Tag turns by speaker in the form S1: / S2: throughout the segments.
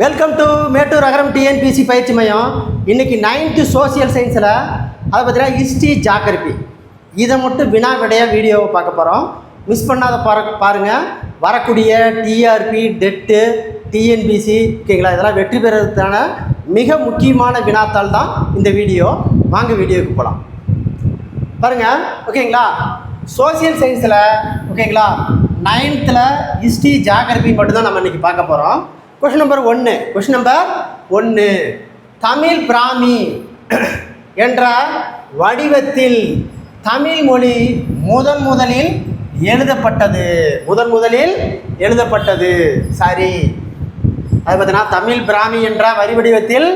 S1: Welcome to Mettur Agaram TNPSC பயிற்சி மையம். இன்றைக்கி 9th சோசியல் சயின்ஸில் அதை பார்த்தீங்கன்னா ஹிஸ்ட்ரி ஜாகிரபி இதை மட்டும் வினா விடையாக வீடியோவை பார்க்க போகிறோம். மிஸ் பண்ணாத பாருங்கள். வரக்கூடிய டிஆர்பி டெட்டு டிஎன்பிசி ஓகேங்களா, இதெல்லாம் வெற்றி பெறுறதுக்கான மிக முக்கியமான வினாத்தாள் தான் இந்த வீடியோ. வாங்க வீடியோவுக்கு போகலாம். பாருங்கள் ஓகேங்களா, சோசியல் சயின்ஸில் ஓகேங்களா 9th ஹிஸ்ட்ரி ஜாகிரபி மட்டும்தான் நம்ம இன்றைக்கி பார்க்க போகிறோம். கொஸ்டின் நம்பர் 1 தமிழ் பிராமி என்ற வடிவத்தில் தமிழ் மொழி முதலில் எழுதப்பட்டது. சரி, அது பார்த்தீங்கன்னா தமிழ் பிராமி என்ற வடிவத்தில்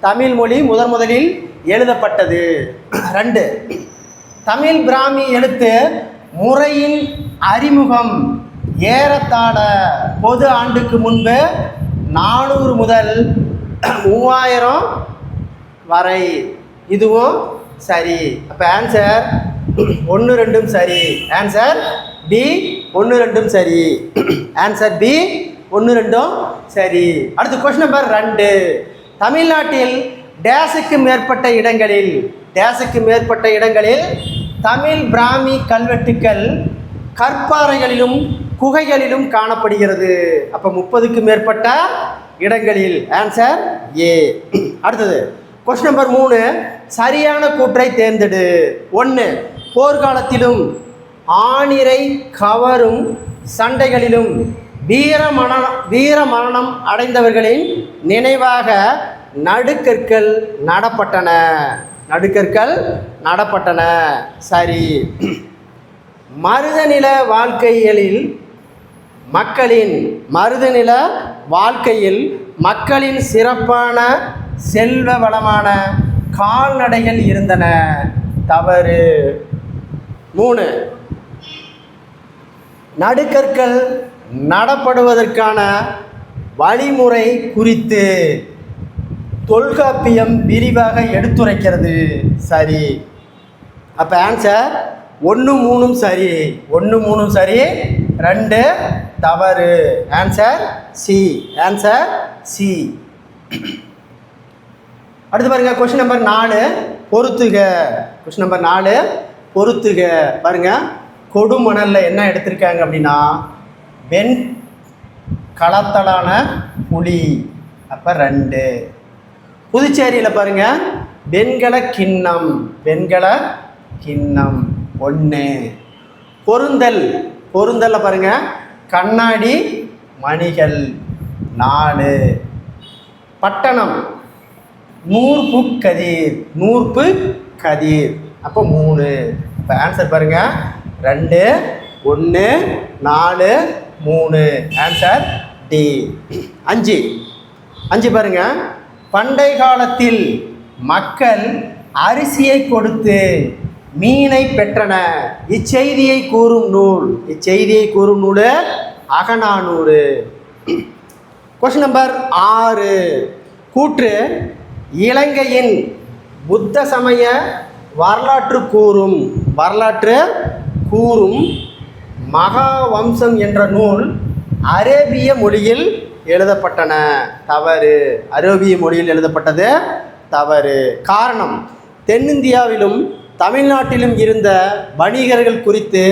S1: தமிழ் மொழி முதலில் எழுதப்பட்டது. 2 தமிழ் பிராமி எழுத்து முறையின் அறிமுகம் ஏறத்தாழ பொது ஆண்டுக்கு முன்பு 400 முதல் 3000 வரை. இதுவும் சரி. அப்போ ஆன்சர் 1 2 சரி. ஆன்சர் பி 1 2 சரி. ஆன்சர் பி 1 2 சரி. அடுத்து கொஸ்டின் நம்பர் 2 தமிழ்நாட்டில் டேஸுக்கு மேற்பட்ட இடங்களில் தமிழ் பிராமி கல்வெட்டுக்கள் கற்பாறைகளிலும் குகைகளிலும் காணப்படுகிறது. அப்போ 30க்கு மேற்பட்ட இடங்களில். Answer A. அடுத்தது கொஸ்டின் நம்பர் 3 சரியான கூற்றை தேர்ந்தெடு. 1 போர்க்காலத்திலும் ஆணிரை கவரும் சண்டைகளிலும் வீர மரணம் அடைந்தவர்களின் நினைவாக நடுக்கற்கள் நடப்பட்டன. சரி. மருதநில வாழ்க்கையில் மக்களின் சிறப்பான செல்வ வளமான கால்நடைகள் இருந்தன. தவறு. 3 நடுக்கற்கள் நடப்படுவதற்கான வழிமுறை குறித்து தொல்காப்பியம் விரிவாக எடுத்துரைக்கிறது. சரி. அப்போ ஆன்சர் 1 3 சரி. 1 3 சரி. 2 தவறு. Answer C. Answer C. அடுத்து பாருங்க கொஸ்டின் நம்பர் 4 பொறுத்துக. பாருங்க கொடுமணலில் என்ன எடுத்திருக்காங்க அப்படின்னா வெண் களத்தலான புலி. அப்போ 2. புதுச்சேரியில் பாருங்க வெண்கல கிண்ணம் 1. பொருந்தல்ல பாருங்க கண்ணாடி மணிகள் 4. பட்டணம் நூற்பு கதிர். அப்போ 3. இப்போ ஆன்சர் பாருங்க 2 1 4 3. Answer D. 5 பாருங்க பண்டை காலத்தில் மக்கள் அரிசியை கொடுத்து மீனை பெற்றன. இச்செய்தியை கூறும் நூல் அகநானூறு. கொஸ்டின் நம்பர் 6 கூற்று இலங்கையின் புத்த சமய வரலாற்று கூறும் மகாவம்சம் என்ற நூல் அரேபிய மொழியில் எழுதப்பட்டன. தவறு. அரேபிய மொழியில் எழுதப்பட்டது தவறு. காரணம் தென்னிந்தியாவிலும் தமிழ்நாட்டிலும் இருந்த வணிகர்கள் குறித்து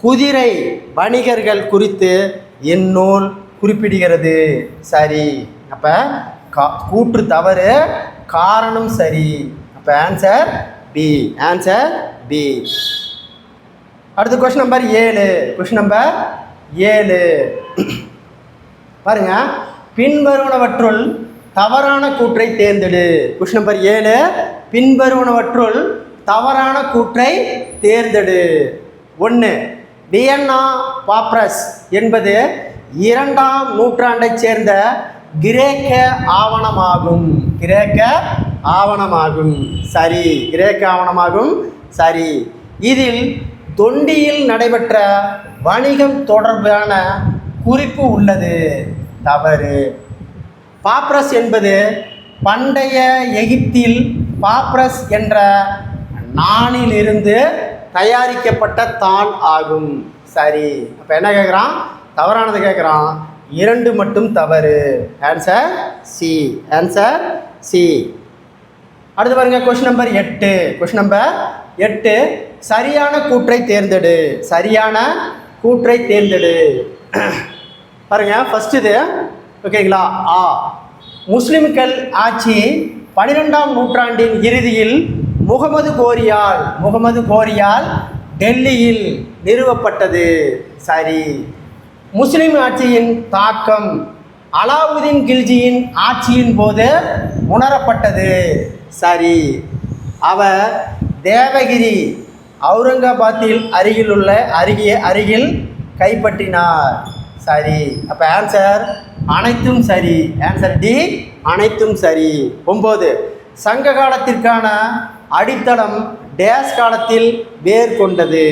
S1: குதிரை வணிகர்கள் குறித்து இந்நூல் குறிப்பிடுகிறது. சரி. அப்போ கூற்று தவறு, காரணம் சரி. அப்போ ஆன்சர் பி. அடுத்து கொஸ்டின் நம்பர் 7 பாருங்க பின்வருவனவற்றுள் தவறான கூற்றை தேர்ந்தெடு. கொஸ்டின் நம்பர் 7 பின்வருவனவற்றுள் தவறான கூற்றை தேர்ந்தெடு. 1 வியன்னா பாப்ரஸ் என்பது 2ஆம் நூற்றாண்டைச் சேர்ந்த கிரேக்க ஆவணமாகும். சரி. கிரேக்க ஆவணமாகும். சரி. இதில் தொண்டியில் நடைபெற்ற வணிகம் தொடர்பான குறிப்பு உள்ளது. தவறு. பாப்ரஸ் என்பது பண்டைய எகிப்தில் பாப்ரஸ் என்ற நாணிலிருந்து தயாரிக்கப்பட்ட தாள் ஆகும். சரி. அப்போ என்ன கேட்குறான்? தவறானது கேட்குறான். 2 மட்டும் தவறு. Answer C. Answer C. அடுத்து பாருங்க கொஸ்டின் நம்பர் 8. கொஸ்டின் நம்பர் 8, சரியான கூற்றை தேர்ந்தெடு. சரியான கூற்றை தேர்ந்தெடு. பாருங்க ஃபர்ஸ்ட் இது ஓகேங்களா. ஆ, முஸ்லிம்கள் ஆட்சி 12ஆம் நூற்றாண்டின் இறுதியில் முகமது கோரியால் டெல்லியில் நிறுவப்பட்டது. சரி. முஸ்லிம் ஆட்சியின் தாக்கம் அலாவுதீன் கில்ஜியின் ஆட்சியின் போது உணரப்பட்டது. சரி. அவர் தேவகிரி அவுரங்காபாத்தில் அருகில் கைப்பற்றினார். சரி. அப்போ ஆன்சர் அனைத்தும் சரி. ஆன்சர் டி, அனைத்தும் சரி. 9, சங்க காலத்திற்கான அடித்தளம் டேஸ் காலத்தில் வேர் கொண்டது.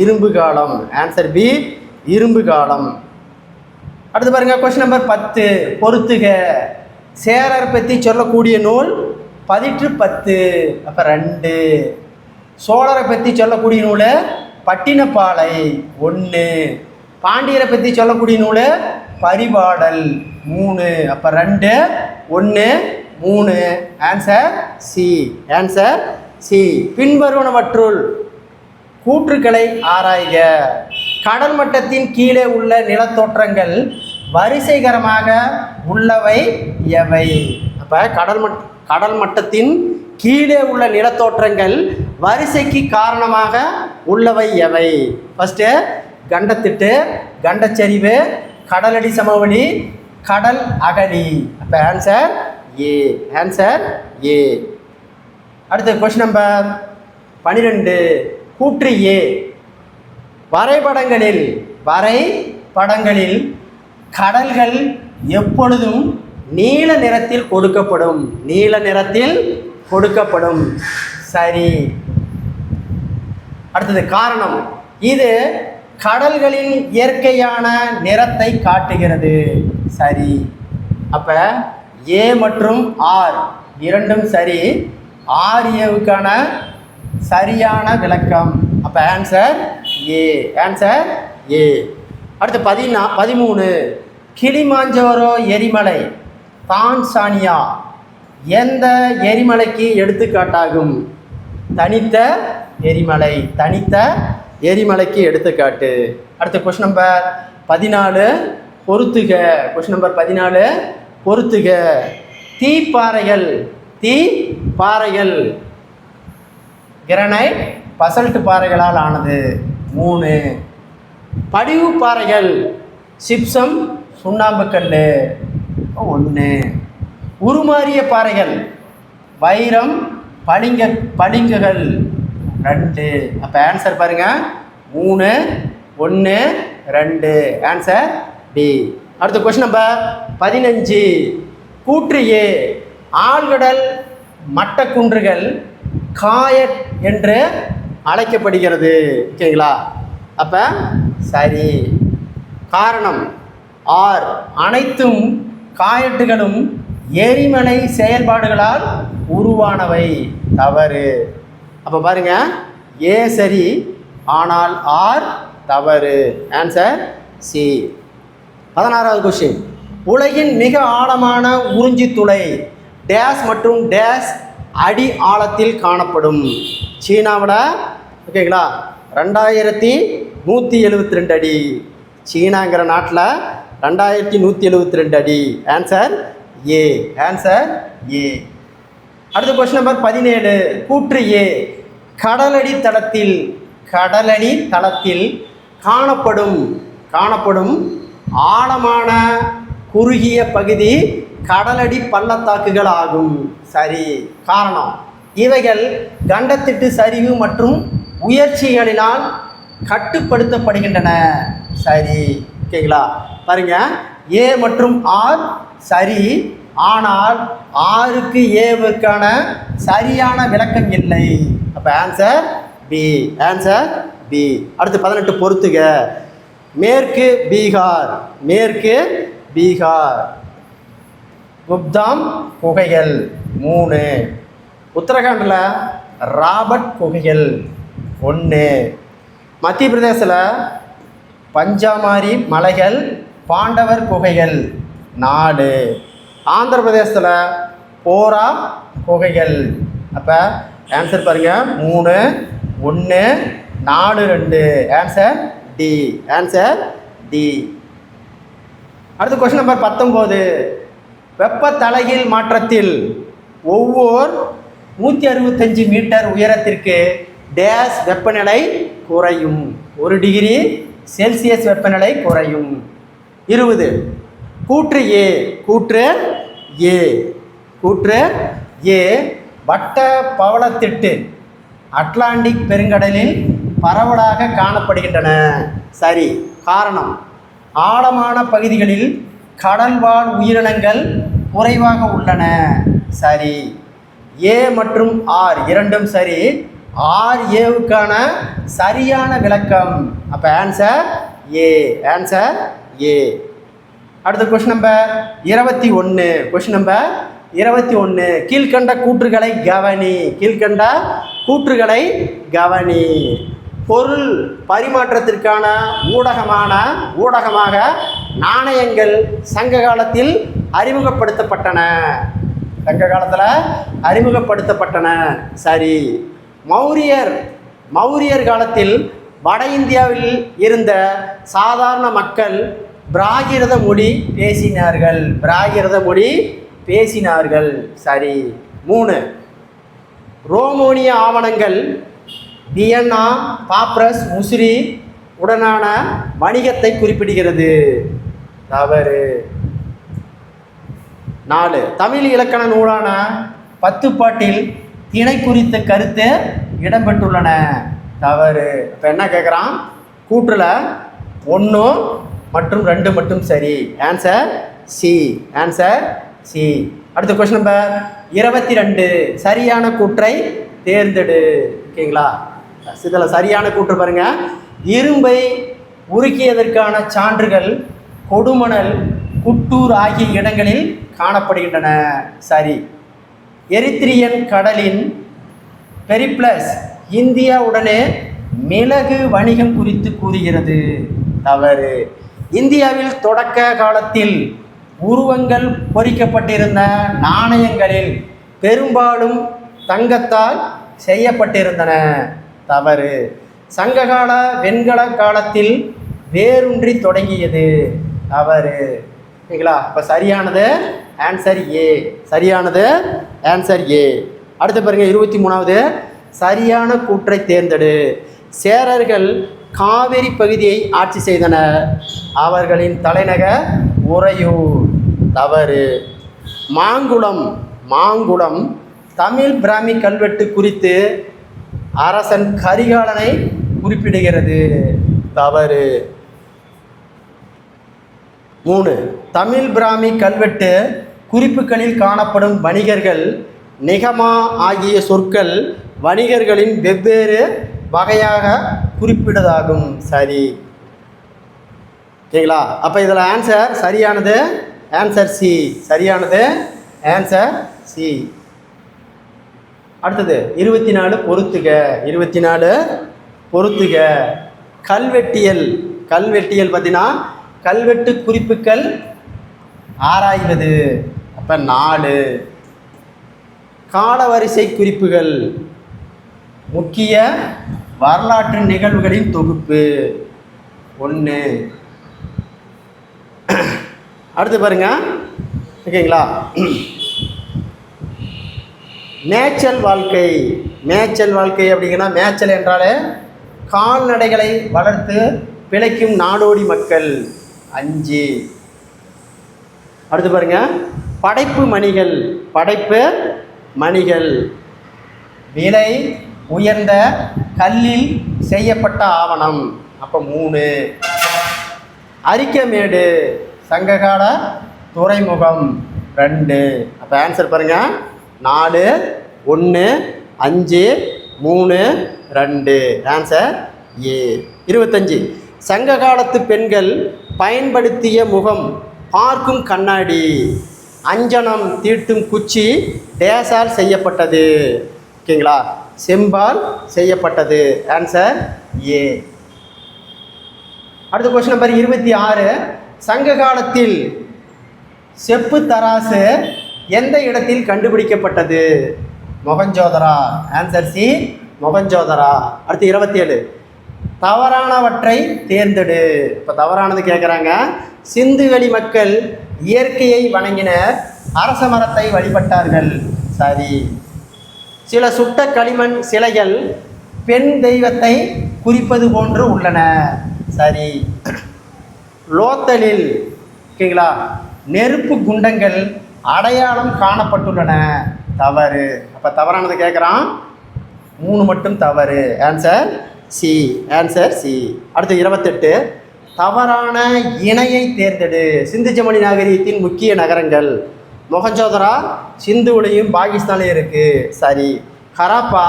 S1: இரும்பு காலம். ஆன்சர் பி, இரும்பு காலம். அடுத்து பாருங்க கொஸ்டின் நம்பர் 10, பொறுத்துக. சேரர் பற்றி சொல்லக்கூடிய நூல் பதிற்று 10. அப்போ 2. சோழரை பற்றி சொல்லக்கூடிய நூல் பட்டினப்பாலை 1. பாண்டியரை பற்றி சொல்லக்கூடிய நூல் பரிபாடல் 3. அப்போ 2, 1, 3. Answer C. Answer C. பின்வருவனவற்றுள் கூற்றுக்களை ஆராய்க. கடல் மட்டத்தின் கீழே உள்ள நிலத்தோற்றங்கள் வரிசைகரமாக உள்ளவை எவை? அப்போ கடல் மட்டத்தின் கீழே உள்ள நிலத்தோற்றங்கள் வரிசைக்கு காரணமாக உள்ளவை எவை? ஃபஸ்ட்டு கண்டத்திட்டு, கண்டச்சரிவு, கடலடி சமவெளி, கடல் அகழி. அப்போ ஆன்சர் ஏ. Answer A. அடுத்த கொஸ்டின் நம்பர் 12, கூற்று ஏ. வரைபடங்களில் கடல்கள் எப்பொழுதும் நீல நிறத்தில் கொடுக்கப்படும். சரி. அடுத்தது காரணம். இது கடல்களின் இயற்கையான நிறத்தை காட்டுகிறது. சரி. அப்போ ஏ மற்றும் ஆர் இரண்டும் சரி. ஆர்ஏவுக்கான சரியான விளக்கம். அப்போ ஆன்சர் ஏ. Answer A. அடுத்து 13, கிளிமாஞ்சோரோ எரிமலை தான்சானியா எந்த எரிமலைக்கு எடுத்துக்காட்டாகும்? தனித்த எரிமலைக்கு எடுத்துக்காட்டு. அடுத்த கொஸ்டின் நம்பர் 14, பொறுத்துக. கொஸ்டின் நம்பர் 14, பொறுத்துக. தீப்பாறைகள் கிரானைட் பசல்ட் பாறைகளால் ஆனது. 3. படிவு பாறைகள் சிப்சம் சுண்ணாம்புக்கல். 1. உருமாறிய பாறைகள் வைரம் பளிங்குகள். 2. அப்போ ஆன்சர் பாருங்க 3, 1, 2. Answer D. அடுத்த கொஸ்டின் நம்பர் 15, கூற்று ஏ. ஆழ்கடல் மட்டக்குன்றுகள் காயட் என்று அழைக்கப்படுகிறது. ஓகேங்களா. அப்போ சரி. காரணம் ஆர், அனைத்தும் காயட்டுகளும் எரிமலை செயல்பாடுகளால் உருவானவை. தவறு. அப்போ பாருங்க ஏ சரி, ஆனால் ஆர் தவறு. Answer C. 16வது கொஸ்டின், உலகின் மிக ஆழமான உறிஞ்சி துளை டேஸ் மற்றும் டேஸ் அடி ஆழத்தில் காணப்படும். சீனாவில் ஓகேங்களா 2172 அடி. சீனாங்கிற நாட்டில் 2172 அடி. Answer A. Answer A. அடுத்த கொஸ்டின் நம்பர் 17, கூற்று ஏ. கடலடி தளத்தில் காணப்படும் ஆழமான குறுகிய பகுதி கடலடி பள்ளத்தாக்குகள் ஆகும். சரி. காரணம், இவைகள் கண்டத்திட்டு சரிவு மற்றும் உயர்ச்சிகளினால் கட்டுப்படுத்தப்படுகின்றன. சரி. ஓகேங்களா. பாருங்க ஏ மற்றும் ஆர் சரி, ஆனால் ஆருக்கு ஏவுக்கான சரியான விளக்கம் இல்லை. அப்போ ஆன்சர் பி. Answer B. அடுத்து 18, பொறுத்துக. மேற்கு பீகார் குப்தாம் குகைகள். 3. உத்தரகாண்டில் ராபர்ட் குகைகள். 1. மத்திய பிரதேசில் பஞ்சாமாரி மலைகள் பாண்டவர் குகைகள் 4. ஆந்திர பிரதேசத்தில் போரா குகைகள். அப்போ ஆன்சர் பாருங்கள் 3, 1, 4, 2. Answer D. Answer D. அடுத்த கொஸ்டின் நம்பர் 19. வெப்ப தலைகீழ் மாற்றத்தில் ஒவ்வொரு 165 மீட்டர் உயரத்திற்கு டேஸ் வெப்பநிலை குறையும். 1 டிகிரி செல்சியஸ் வெப்பநிலை குறையும். 20. கூற்று ஏ. கூற்று ஏ வட்ட பவளத்திட்டு அட்லாண்டிக் பெருங்கடலில் பரவலாக காணப்படுகின்றன. சரி. காரணம், ஆழமான பகுதிகளில் கடல்வாழ் உயிரினங்கள் குறைவாக உள்ளன. சரி. ஏ மற்றும் ஆர் இரண்டும் சரி. ஆர் ஏவுக்கான சரியான விளக்கம். அப்போ ஆன்சர் ஏ. Answer A. அடுத்த கொஸ்டின் நம்பர் 21. Question number 21. கீழ்கண்ட கூற்றுகளை கவனி. பொருள் பரிமாற்றத்திற்கான ஊடகமாக நாணயங்கள் சங்க காலத்தில் அறிமுகப்படுத்தப்பட்டன. சரி. மௌரியர் காலத்தில் வட இந்தியாவில் இருந்த சாதாரண மக்கள் பிராகிருத மொழி பேசினார்கள். சரி. 3. ரோமானிய ஆவணங்கள் வியன்னா, பாப்ரஸ், முசிறி உடனான வணிகத்தை குறிப்பிடுகிறது. தவறு. 4. தமிழ் இலக்கண நூலான பத்துப்பாட்டில் திணை குறித்த கருத்து இடம்பெற்றுள்ளன. தவறு. இப்போ என்ன கேட்குறான்? கூற்றில் 1 மற்றும் 2 மட்டும் சரி. Answer C. Answer C. அடுத்த கொஸ்டின் நம்பர் 22. சரியான கூற்றை தேர்ந்தெடு. ஓகேங்களா? இதில் சரியான கூற்று பாருங்க. இரும்பை உருக்கியதற்கான சான்றுகள் கொடுமணல், குட்டூர் ஆகிய இடங்களில் காணப்படுகின்றன. சரி. எரித்திரியன் கடலின் பெரிப்ளஸ் இந்தியாவுடனே மிளகு வணிகம் குறித்து கூறுகிறது. தவறு. இந்தியாவில் தொடக்க காலத்தில் உருவங்கள் பொறிக்கப்பட்டிருந்த நாணயங்களில் பெரும்பாலும் தங்கத்தால் செய்யப்பட்டிருந்தன. தவறு. சங்ககால வெண்கல காலத்தில் வேரூன்றி தொடங்கியது. தவறு. ஓகேங்களா? இப்போ சரியானது ஆன்சர் ஏ. Answer A. அடுத்து பாருங்க 23வது. சரியான கூற்றை தேர்ந்தெடு. சேரர்கள் காவிரி பகுதியை ஆட்சி செய்தனர். அவர்களின் தலைநகர் உறையூர். தவறு. மாங்குளம் தமிழ் பிராமி கல்வெட்டு குறித்து அரசன் கரிகாலனை குறிப்பிடுகிறது. தவறு. 3. தமிழ் பிராமி கல்வெட்டு குறிப்புகளில் காணப்படும் வணிகர்கள், நிகமா ஆகிய சொற்கள் வணிகர்களின் வெவ்வேறு வகையாக குறிப்பிடுவதாகும். சரி. ஓகேங்களா? அப்போ இதில் ஆன்சர் சரியானது ஆன்சர் சி. Answer C. அடுத்தது 24. பொறுத்துக. கல்வெட்டியல் பார்த்தீங்கன்னா கல்வெட்டு குறிப்புகள் ஆராய்வது. அப்போ 4. காலவரிசை குறிப்புகள் முக்கிய வரலாற்று நிகழ்வுகளின் தொகுப்பு. 1. அடுத்து பாருங்க. ஓகேங்களா? மேய்ச்சல் வாழ்க்கை அப்படிங்கன்னா மேய்ச்சல் என்றாலே கால்நடைகளை வளர்த்து பிழைக்கும் நாடோடி மக்கள். 5. அடுத்து பாருங்க. படைப்பு மணிகள் விலை உயர்ந்த கல்லில் செய்யப்பட்ட ஆவணம். அப்போ 3. அரிக்கமேடு சங்ககால துறைமுகம். 2. அப்போ ஆன்சர் பாருங்க 4, 1, 5, 3, 2. Answer A. 25. சங்க காலத்து பெண்கள் பயன்படுத்திய முகம் பார்க்கும் கண்ணாடி, அஞ்சனம் தீட்டும் குச்சி டேஸால் செய்யப்பட்டது. ஓகேங்களா? செம்பால் செய்யப்பட்டது. Answer A. அடுத்த கொஸ்டின் நம்பர் 26. சங்க காலத்தில் செப்பு தராசு எந்த இடத்தில் கண்டுபிடிக்கப்பட்டது? மொகஞ்சோதரா. Answer C, Mohenjodaro. அடுத்து 27. தவறானவற்றை தேர்ந்தெடு. இப்போ தவறானது கேட்குறாங்க. சிந்துவெளி மக்கள் இயற்கையை வணங்கினர், அரச மரத்தை வழிபட்டார்கள். சரி. சில சுட்ட களிமண் சிலைகள் பெண் தெய்வத்தை குறிப்பது போன்று உள்ளன. சரி. லோத்தலில் ஓகேங்களா நெருப்பு குண்டங்கள் அடையாளம் காணப்பட்டுள்ளன. தவறு. அப்போ தவறானது கேட்குறான். 3 மட்டும் தவறு. Answer C. Answer C. அடுத்து 28. தவறான இணையை தேர்ந்தெடு. சிந்து சமணி நாகரிகத்தின் முக்கிய நகரங்கள். மொகஞ்சோதரா சிந்துவிலையும் பாகிஸ்தான்லையும் இருக்குது. சரி. ஹராப்பா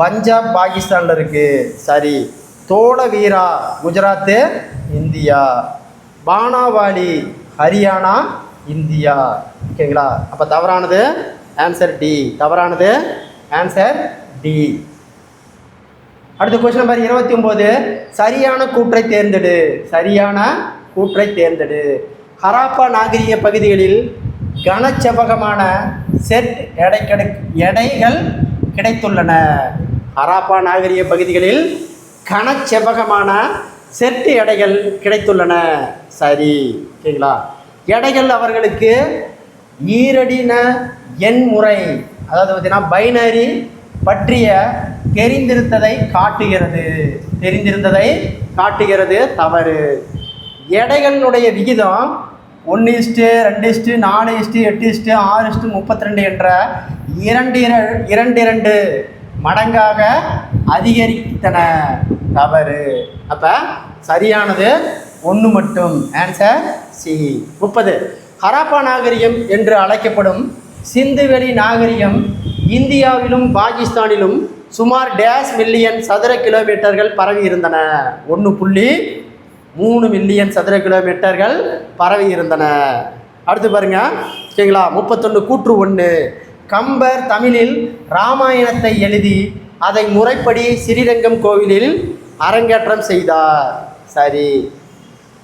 S1: பஞ்சாப் பாகிஸ்தானில் இருக்குது. சரி. தோலவீரா குஜராத்து இந்தியா. பானாவாலி ஹரியானா இந்தியா. ஓகேங்களா. அப்போ தவறானது ஆன்சர் டி. தவறானது ஆன்சர் டி. அடுத்த கொஸ்டின் நம்பர் 29. சரியான கூற்றை தேர்ந்தெடு. சரியான கூற்றை தேர்ந்தெடு. ஹராப்பா நாகரிக பகுதிகளில் கனச்செவ்வகமான செட் எடைகள் கிடைத்துள்ளன. ஹராப்பா நாகரிக பகுதிகளில் கனச்செவ்வகமான செட் எடைகள் கிடைத்துள்ளன. சரி. ஓகேங்களா. எடைகள் அவர்களுக்கு ஈரடின எண்முறை, அதாவது பார்த்தீங்கன்னா பைனரி பற்றிய தெரிந்திருந்ததை காட்டுகிறது. தவறு. எடைகளினுடைய விகிதம் 1:2:4:8:6:32 என்ற 2 மடங்காக அதிகரித்தன. தவறு. அப்போ சரியானது 1 மட்டும். Answer C. 30. ஹராப்பா நாகரிகம் என்று அழைக்கப்படும் சிந்துவெளி நாகரிகம் இந்தியாவிலும் பாகிஸ்தானிலும் சுமார் டேஷ் மில்லியன் சதுர கிலோமீட்டர்கள் பரவி இருந்தன. 1.3 மில்லியன் சதுர கிலோமீட்டர்கள் பரவி இருந்தன. அடுத்து பாருங்க. ஓகேங்களா. 31. கூற்று 1. கம்பர் தமிழில் இராமாயணத்தை எழுதி அதை முறைப்படி ஸ்ரீரங்கம் கோவிலில் அரங்கேற்றம் செய்தார். சரி.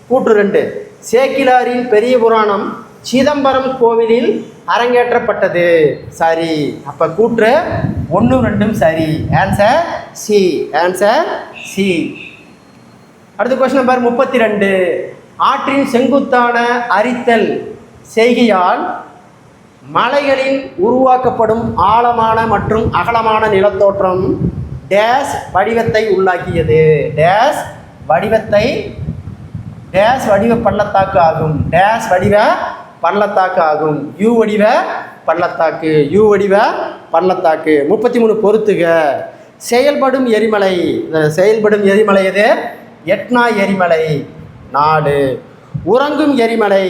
S1: கூற்று 2. சேக்கிலாரின் பெரிய புராணம் சிதம்பரம் கோவிலில் அரங்கேற்றப்பட்டது. சரி. அப்போ கூற்று 1, 2 சரி. Answer C. Answer C. அடுத்த கொஸ்டின் நம்பர் 32. ஆற்றின் செங்குத்தான அரித்தல் செய்கையால் மலைகளில் உருவாக்கப்படும் ஆழமான மற்றும் அகலமான நிலத்தோற்றம் டேஷ் வடிவத்தை உள்ளாக்கியது. டேஷ் வடிவ பள்ளத்தாக்கு ஆகும். டேஷ் வடிவ பள்ளத்தாக்கு ஆகும். யூ வடிவ பள்ளத்தாக்கு. 33. பொறுத்துக. செயல்படும் எரிமலை. செயல்படும் எரிமலை எது? எட்னா எரிமலை. 4. உறங்கும் எரிமலை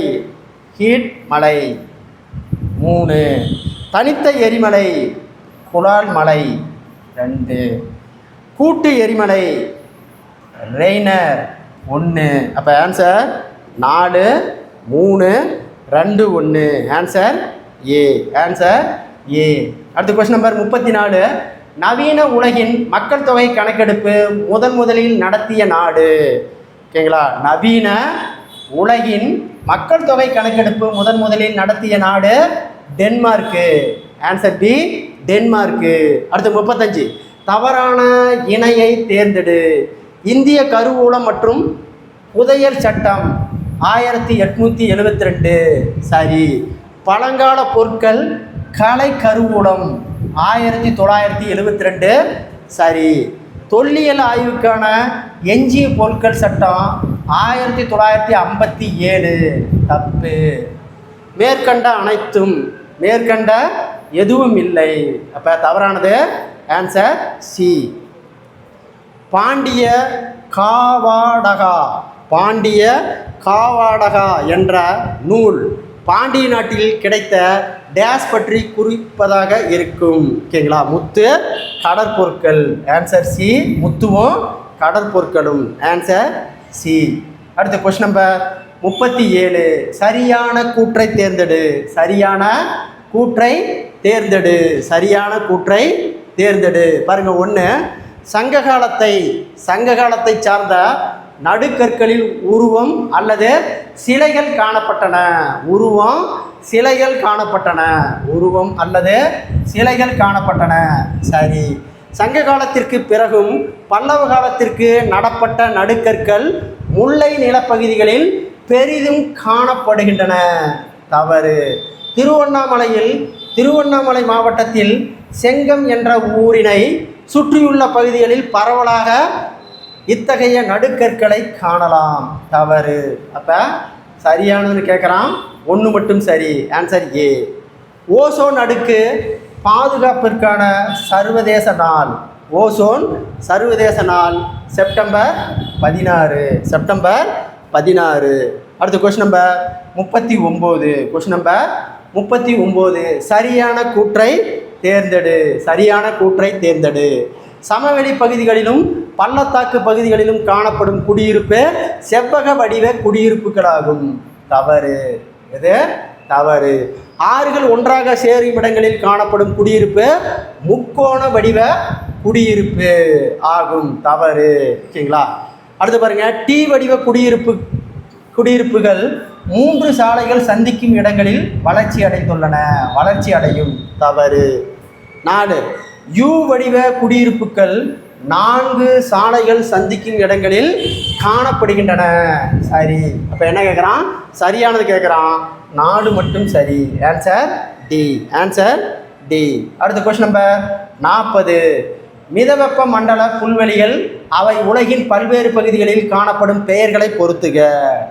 S1: ஹீட் மலை. 3. தனித்த எரிமலை குலால் மலை. 2. கூட்டு எரிமலை ரெய்னர். 1. அப்போ answer 4, 3, 2, 1. Answer A. Answer A. அடுத்த கொஸ்டின் நம்பர் 34. நவீன உலகின் மக்கள் தொகை கணக்கெடுப்பு முதலில் நடத்திய நாடு. ஓகேங்களா. நவீன உலகின் மக்கள் தொகை கணக்கெடுப்பு முதலில் நடத்திய நாடு டென்மார்க்கு. Answer B, Denmark. அடுத்து 35. தவறான இணையை தேர்ந்தெடு. இந்திய கருவூலம் மற்றும் புதையல் சட்டம் 1872. சரி. பழங்கால பொருட்கள் கலை கருவூலம் 1972. சரி. தொல்லியல் ஆய்வுக்கான எஞ்சிய பொருட்கள் சட்டம் 1957. தப்பு. மேற்கண்ட எதுவும் இல்லை. அப்போ தவறானது ஆன்சர் சி. பாண்டிய காவாடகா என்ற நூல் பாண்டிய நாட்டில் கிடைத்த டேஷ் பற்றி குறிப்பதாக இருக்கும். ஓகேங்களா. முத்து கடற்பொருட்கள். Answer C. முத்துவும் கடற்பொருட்களும். Answer C. அடுத்த கொஸ்டின் நம்பர் 37. சரியான கூற்றை தேர்ந்தெடு. சரியான கூற்றை தேர்ந்தெடு. பாருங்க. 1. சங்க காலத்தை சார்ந்த நடுக்கற்களில் உருவம் அல்லது சிலைகள் காணப்பட்டன. உருவம் சிலைகள் காணப்பட்டன. உருவம் அல்லது சிலைகள் காணப்பட்டன. சரி. சங்க காலத்திற்கு பிறகும் பல்லவ காலத்திற்கு நடப்பட்ட நடுக்கற்கள் முல்லை நிலப்பகுதிகளில் பெரிதும் காணப்படுகின்றன. தவறு. திருவண்ணாமலை மாவட்டத்தில் செங்கம் என்ற ஊரினை சுற்றியுள்ள பகுதிகளில் பரவலாக இத்தகைய நடுக்கற்களை காணலாம். தவறு. அப்போ சரியானதுன்னு கேட்குறான். ஒன்று மட்டும் சரி. Answer A. ஓசோன் அடுக்கு பாதுகாப்பிற்கான சர்வதேச நாள். ஓசோன் சர்வதேச நாள் செப்டம்பர் 16. செப்டம்பர் 16. அடுத்த கொஸ்டின் நம்பர் 39. Question number 39. சரியான கூற்றை தேர்ந்தெடு. சரியான கூற்றை தேர்ந்தெடு. சமவெளி பகுதிகளிலும் பள்ளத்தாக்கு பகுதிகளிலும் காணப்படும் குடியிருப்பு செவ்வக வடிவ குடியிருப்புகளாகும். தவறு. எது? தவறு. ஆறுகள் ஒன்றாக சேரும் இடங்களில் காணப்படும் குடியிருப்பு முக்கோண வடிவ குடியிருப்பு ஆகும். தவறு. ஓகேங்களா? அடுத்து பாருங்க. டி வடிவ குடியிருப்புகள் 3 சாலைகள் சந்திக்கும் இடங்களில் வளர்ச்சி அடைந்துள்ளன. வளர்ச்சி அடையும். தவறு. 4. யூ வடிவ குடியிருப்புகள் 4 சாலைகள் சந்திக்கும் இடங்களில் காணப்படுகின்றன. சரி. அப்போ என்ன கேட்குறான்? சரியானது கேட்குறான். 4 மட்டும் சரி. Answer D. Answer D. அடுத்த கொஸ்டின் நம்பர் 40. மிதவெப்ப மண்டல புல்வெளிகள் அவை உலகின் பல்வேறு பகுதிகளில் காணப்படும் பெயர்களை பொறுத்துக.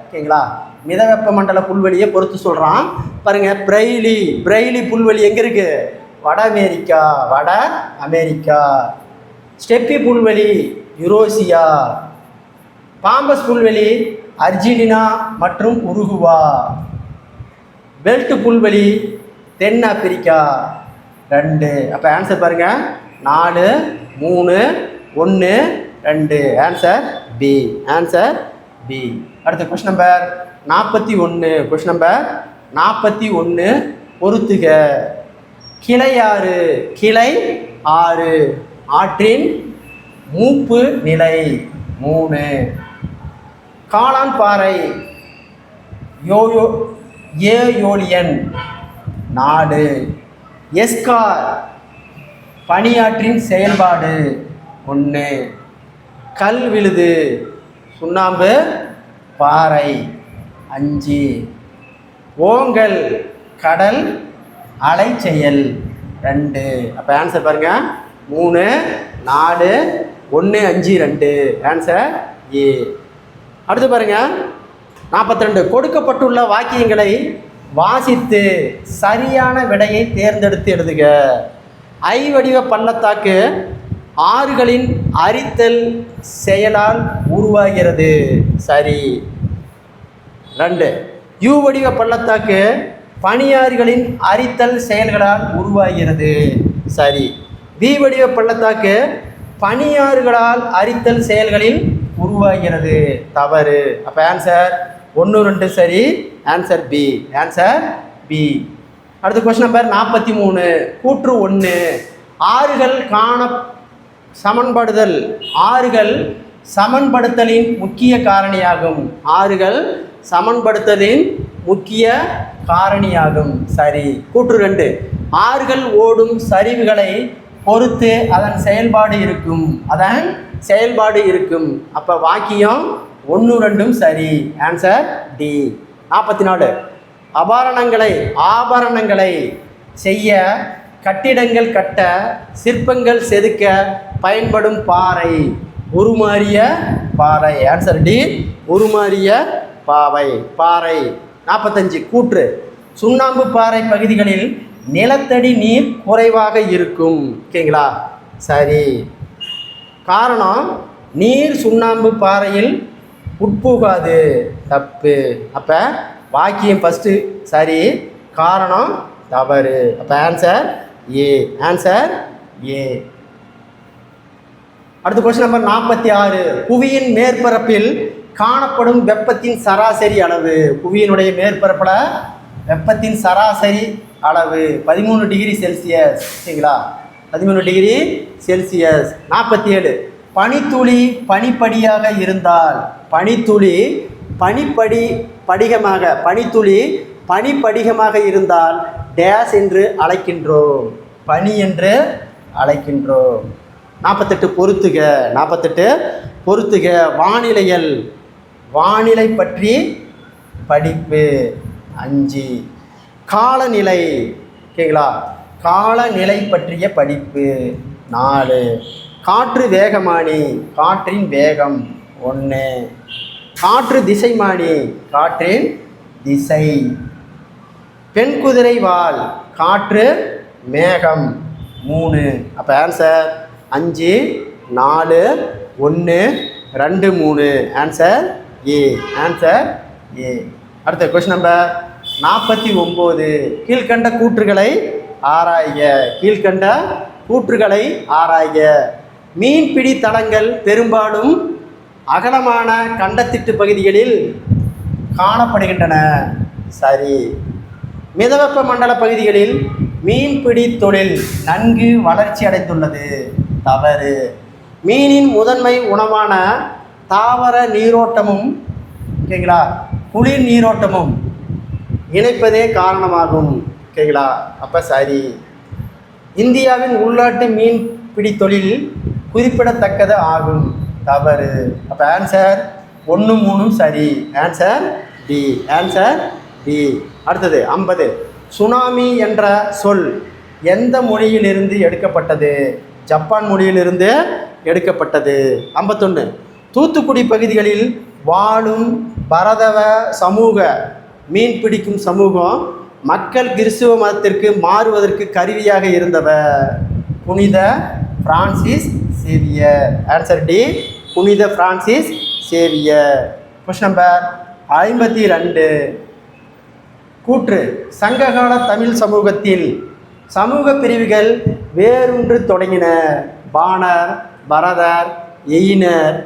S1: ஓகேங்களா? மிதவெப்ப மண்டல புல்வெளியை பொறுத்து சொல்கிறான். பாருங்கள். பிரெய்லி புல்வெளி எங்கே இருக்குது? வட அமெரிக்கா. ஸ்டெப்பி புல்வெளி யுரோசியா. பாம்பஸ் புல்வெளி அர்ஜென்டினா மற்றும் உருகுவா. பெல்ட் புல்வெளி தென் ஆப்பிரிக்கா. 2. அப்போ ஆன்சர் பாருங்கள். 4, 3, 1, 2. Answer B. Answer B. அடுத்த கொஸ்டின் நம்பர் 41. Question number 41. பொறுத்துக. கிளை ஆறு. ஆற்றின் மூப்பு நிலை. 3. காளான் பாறை ஏயோலியன். 4. எஸ்கார் பனியாற்றின் செயல்பாடு. 1. கல் விழுது சுண்ணாம்பு பாறை. 5. ஓங்கல் கடல் அலை செயல். 2. அப்போ ஆன்சர் பாருங்கள். 3, 4, 1, 5, 2. Answer A. அடுத்து பாருங்கள். 42. கொடுக்கப்பட்டுள்ள வாக்கியங்களை வாசித்து சரியான விடையை தேர்ந்தெடுத்து எழுதுக. ஐ வடிவ பள்ளத்தாக்கு ஆறுகளின் அரித்தல் செயலால் உருவாகிறது. சரி. 2. யூ வடிவ பள்ளத்தாக்கு பனியாறுகளின் அரித்தல் செயல்களால் உருவாகிறது. சரி. பி வடிவ பள்ளத்தாக்கு பனியாறுகளால் அரித்தல் செயல்களில் உருவாகிறது. தவறு. அப்போ ஆன்சர் 1, 2 சரி. Answer B. Answer B. அடுத்த கொஸ்டின் நம்பர் 43. கூற்று 1. ஆறுகள் சமன்படுத்தலின் முக்கிய காரணியாகும். ஆறுகள் சமன்படுத்தலின் முக்கிய காரணியாகும். சரி. கூற்று 2. ஆறுகள் ஓடும் சரிவுகளை பொறுத்து அதன் செயல்பாடு இருக்கும். அப்போ வாக்கியம் 1, 2 சரி. Answer D. 44. ஆபரணங்களை செய்ய, கட்டிடங்கள் கட்ட, சிற்பங்கள் செதுக்க பயன்படும் பாறை உருமாறிய பாறை. Answer D. உருமாறிய பாறை. 45. கூற்று. சுண்ணாம்பு பாறை பகுதிகளில் நிலத்தடி நீர் குறைவாக இருக்கும். ஓகேங்களா? சரி. காரணம் நீர் சுண்ணாம்பு பாறையில் உட்புகாது. தப்பு. அப்போ வாக்கியம் ஃபஸ்ட்டு சரி, காரணம் தவறு. அப்போ ஆன்சர் ஏ. Answer A. அடுத்த கொஸ்டின் நம்பர் 46. புவியின் மேற்பரப்பில் காணப்படும் வெப்பத்தின் சராசரி அளவு. புவியினுடைய மேற்பரப்பில் வெப்பத்தின் சராசரி அளவு 13 டிகிரி செல்சியஸ். சரிங்களா? 13 டிகிரி செல்சியஸ். 47. பனித்துளி பனிப்படியாக இருந்தால், பனித்துளி பனித்துளி பனிப்படிகமாக இருந்தால் டேஸ் என்று அழைக்கின்றோம், பனி என்று அழைக்கின்றோம். 48 பொறுத்துக. வானிலை பற்றி படிப்பு. 5 காலநிலை. ஓகேங்களா, காலநிலை பற்றிய படிப்பு. 4 காற்று வேகமானி, காற்றின் வேகம். 1 காற்று திசைமானி, காற்றின் திசை. பெண் குதிரை வால், காற்று மேகம். 3. அப்போ answer 5 4 1 2 3. Answer A. Answer A. அடுத்த கொஸ்டின் நம்பர் 49. கீழ்கண்ட கூற்றுகளை ஆராய்க. மீன்பிடி தளங்கள் பெரும்பாலும் அகலமான கண்டத்திட்டு பகுதிகளில் காணப்படுகின்றன. சரி. மிதவெப்ப மண்டல பகுதிகளில் மீன்பிடி தொழில் நன்கு வளர்ச்சி அடைந்துள்ளது. தவறு. மீனின் முதன்மை உணவான தாவர நீரோட்டமும், ஓகேங்களா, குளிர் நீரோட்டமும் இணைப்பதே காரணமாகும். ஓகேங்களா, அப்போ சரி. இந்தியாவின் உள்நாட்டு மீன்பிடி தொழில் குறிப்பிடத்தக்கது ஆகும். தவறு. அப்போ ஆன்சர் 1 3 சரி. Answer D. Answer D. அடுத்தது 50. சுனாமி என்ற சொல் எந்த மொழியிலிருந்து எடுக்கப்பட்டது? ஜப்பான் மொழியிலிருந்து எடுக்கப்பட்டது. 51. தூத்துக்குடி பகுதிகளில் வாழும் பரதவ சமூக மீன்பிடிக்கும் சமூகம் மக்கள் கிறிஸ்துவ மதத்திற்கு மாறுவதற்கு கருவியாக இருந்தவர் புனித பிரான்சிஸ் சேவியர். Answer D. புனித பிரான்சிஸ் சேவியர். Question number 52. கூற்று. சங்ககால தமிழ் சமூகத்தில் சமூக பிரிவுகள் வேறொன்று தொடங்கின. பாணர், பரதர், எயினர்,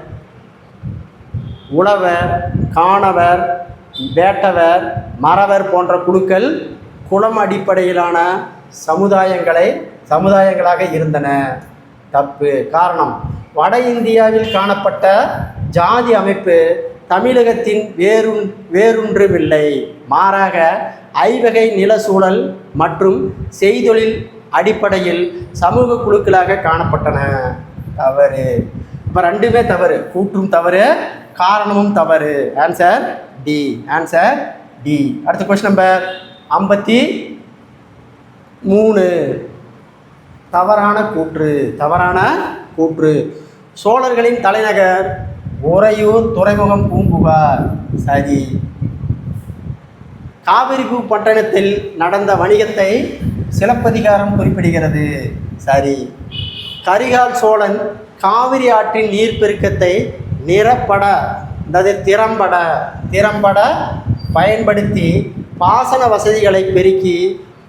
S1: உழவர், காணவர், வேட்டவர், மறவர் போன்ற குழுக்கள் குலம் அடிப்படையிலான சமுதாயங்களாக இருந்தன. தப்பு. காரணம், வட இந்தியாவில் காணப்பட்ட ஜாதி அமைப்பு தமிழகத்தின் வேறொன்றுமில்லை. மாறாக ஐவகை நில சூழல் மற்றும் செய்தொழில் அடிப்படையில் சமூக குழுக்களாக காணப்பட்டன. தவறு. இப்போ 2மே தவறு. கூற்றும் தவறு, காரணமும் தவறு. Answer D. Answer D. அடுத்த கொஸ்டின் நம்பர் 53. தவறான கூற்று. சோழர்களின் தலைநகர் உறையூர், துறைமுகம் பூம்புகார். சரி. காவிரிப்பூ பட்டணத்தில் நடந்த வணிகத்தை சிலப்பதிகாரம் குறிப்பிடுகிறது. சரி. கரிகால் சோழன் காவிரி ஆற்றின் நீர்ப்பெருக்கத்தை திறம்பட பயன்படுத்தி பாசன வசதிகளை பெருக்கி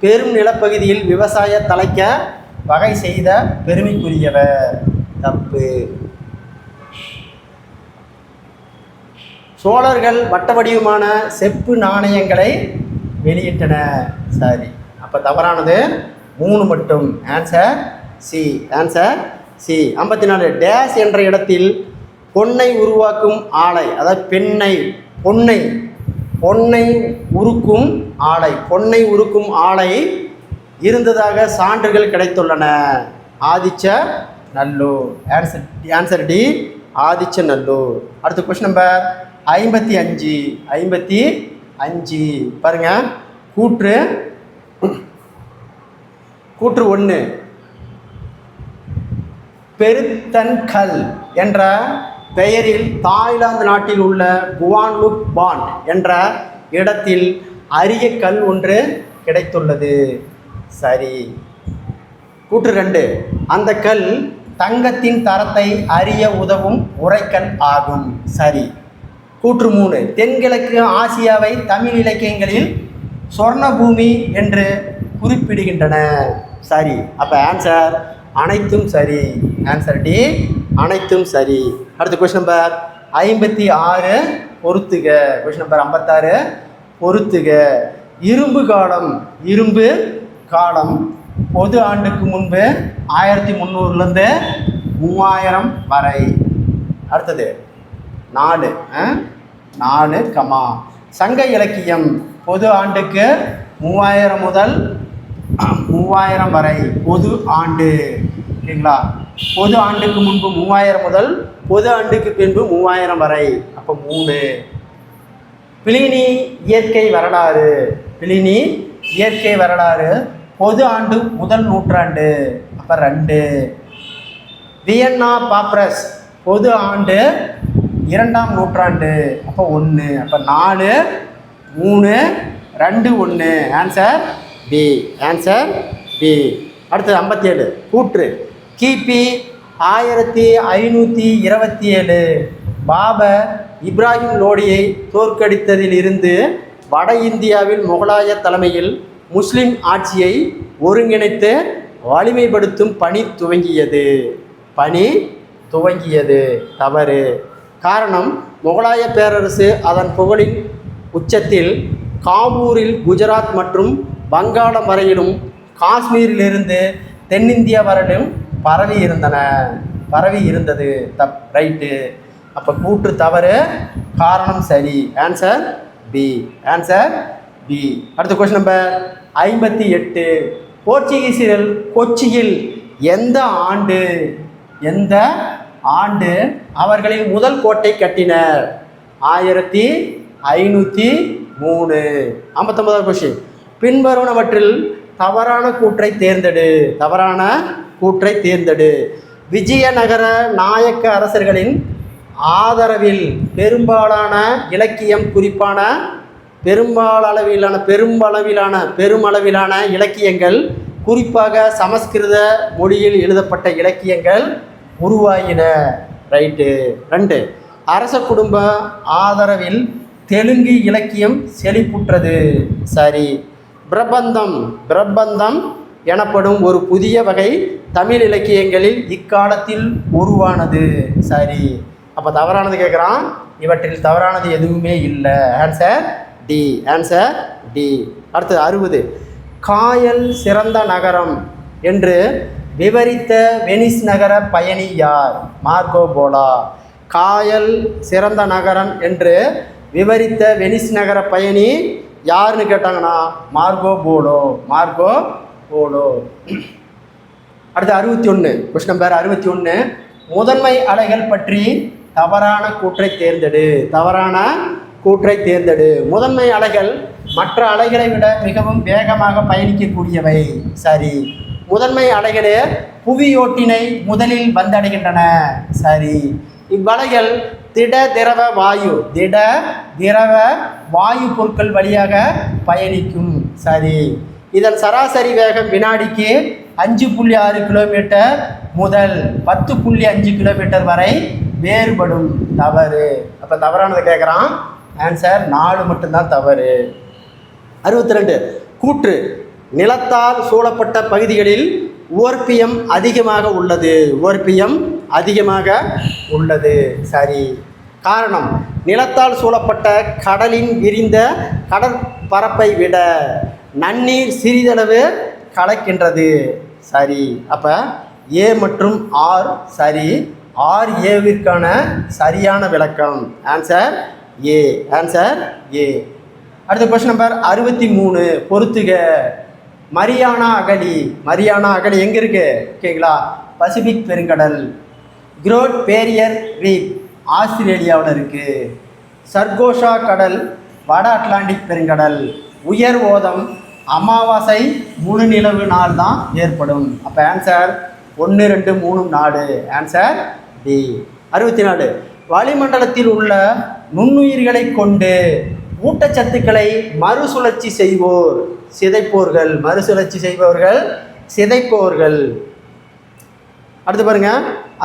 S1: பெரும் நிலப்பகுதியில் விவசாய தழைக்க வகை செய்த பெருமைக்குரியவர். தப்பு. சோழர்கள் வட்ட வடிவமான செப்பு நாணயங்களை வெளியிட்டன. சரி. அப்போ தவறானது 3 மட்டும். Answer C. Answer C. 54. Days என்ற இடத்தில் பொன்னை உருவாக்கும் ஆலை, அதாவது பொன்னை உருக்கும் ஆலை இருந்ததாக சான்றுகள் கிடைத்துள்ளன. ஆதிச்சநல்லூர். Answer D. ஆதிச்சநல்லூர். அடுத்த கொஸ்டின் நம்பர் 55 பாருங்க. கூற்று 1. பெருத்தன்கல் என்ற பெயரில் தாய்லாந்து நாட்டில் உள்ள குவான்லுக் பாண்ட் என்ற இடத்தில் அரிய கல் ஒன்று கிடைத்துள்ளது. சரி. கூற்று 2. அந்த கல் தங்கத்தின் தரத்தை அறிய உதவும் உரைக்கல் ஆகும். சரி. கூற்று 3. தென்கிழக்கு ஆசியாவை தமிழ் இலக்கியங்களில் சொர்ணபூமி என்று குறிப்பிடுகின்றன. சரி. அப்போ ஆன்சர் அனைத்தும் சரி. Answer D. அனைத்தும் சரி. அடுத்த கொஸ்டின் நம்பர் 56. பொறுத்துக. Question number 56. பொறுத்துக. இரும்பு காலம் பொது ஆண்டுக்கு முன்பு 1300லேருந்து 3000 வரை. அடுத்தது 4 4 கமா. சங்க இலக்கியம் பொது ஆண்டுக்கு 3000 முதல் 3000 வரை பொது ஆண்டு. ஓகேங்களா? பொது ஆண்டுக்கு முன்பு 3000 முதல் பொது ஆண்டுக்கு பின்பு 3000 வரை. அப்போ 3. பிளினி இயற்கை வரலாறு. பிளினி இயற்கை வரலாறு பொது ஆண்டு முதல் நூற்றாண்டு. அப்போ 2. வியன்னா பாப்ரஸ் பொது ஆண்டு 2ஆம் நூற்றாண்டு. அப்போ 1. அப்போ 4 3 2 1. Answer B. Answer B. அடுத்தது 57 கூற்று. கிபி 1527 பாபர் இப்ராஹிம் லோடியை தோற்கடித்ததில் இருந்து வட இந்தியாவில் முகலாய தலைமையில் முஸ்லிம் ஆட்சியை ஒருங்கிணைத்து வலிமைப்படுத்தும் பணி துவங்கியது. தவறு. காரணம், முகலாய பேரரசு அதன் புகழின் உச்சத்தில் காபூரில் குஜராத் மற்றும் வங்காளம் வரையிலும் காஷ்மீரிலிருந்து தென்னிந்தியா வரையிலும் பரவி இருந்தது. ரைட்டு. அப்போ கூற்று தவறு, காரணம் சரி. Answer B. Answer B. அடுத்த கொஸ்டின் நம்பர் 58. போர்ச்சுகீசியர்கள் கொச்சியில் எந்த ஆண்டு அவர்களின் முதல் கோட்டை கட்டினர்? 1503. 59வது கொஸ்டின். பின்வருவனவற்றில் தவறான கூற்றை தேர்ந்தெடு. விஜயநகர நாயக்க அரசர்களின் ஆதரவில் பெருமளவிலான இலக்கியங்கள், குறிப்பாக சமஸ்கிருத மொழியில் எழுதப்பட்ட இலக்கியங்கள் உருவாகின. ரைட்டு. 2. அரச குடும்ப ஆதரவில் தெலுங்கு இலக்கியம் செழிப்புற்றது. சரி. பிரபந்தம் எனப்படும் ஒரு புதிய வகை தமிழ் இலக்கியங்களில் இக்காலத்தில் உருவானது. சரி. அப்போ தவறானது கேட்குறான். இவற்றில் தவறானது எதுவுமே இல்லை. Answer D. Answer D. அடுத்தது 60. காயல் சிறந்த நகரம் என்று விவரித்த வெனிஸ் நகர பயணி யார்? Marco polo. காயல் சிறந்த நகரம் என்று விவரித்த வெனிஸ் நகர பயணி யாருன்னு கேட்டாங்கன்னா மார்கோ போலோ. அடுத்து 61. Question number 61. முதன்மை அலைகள் பற்றி தவறான கூற்றை தேர்ந்தெடு. முதன்மை அலைகள் மற்ற அலைகளை விட மிகவும் வேகமாக பயணிக்கக்கூடியவை. சரி. முதன்மை அலைகளே புவியோட்டினை முதலில் வந்தடைகின்றன. சரி. இவ்வலைகள் திட திரவ வாயு பொருட்கள் வழியாக பயணிக்கும். சரி. இதன் சராசரி வேகம் வினாடிக்கு 5.6 கிலோமீட்டர் முதல் 10.5 கிலோமீட்டர் வரை வேறுபடும். தவறு. அப்போ தவறானதை கேட்குறான். ஆன்சர் 4 மட்டும்தான் தவறு. 62. கூற்று. நிலத்தால் சூழப்பட்ட பகுதிகளில் உவர்ப்பியம் அதிகமாக உள்ளது. சரி. காரணம், நிலத்தால் சூழப்பட்ட கடலின் விரிந்த கடற்பரப்பை விட நன்னீர் சிறிதளவு கலக்கின்றது. சரி. அப்போ ஏ மற்றும் ஆர் சரி. ஆர் ஏவிற்கான சரியான விளக்கம். Answer A. Answer A. அடுத்த கொஸ்டின் நம்பர் 63. பொறுத்துக. மரியானா அகழி எங்கே இருக்கு? ஓகேங்களா? பசிபிக் பெருங்கடல். கிரேட் பேரியர் ரீஃப் ஆஸ்திரேலியாவில் இருக்குது. சர்கோஷா கடல் வட அட்லாண்டிக் பெருங்கடல். உயர் ஓதம் அமாவாசை முழு நிலவு நாள் தான் ஏற்படும். அப்போ ஆன்சர் 1 2 3 4. Answer D. 64. வளிமண்டலத்தில் உள்ள நுண்ணுயிர்களை கொண்டு ஊட்டச்சத்துக்களை மறுசுழற்சி சிதைப்பவர்கள். அடுத்து பாருங்க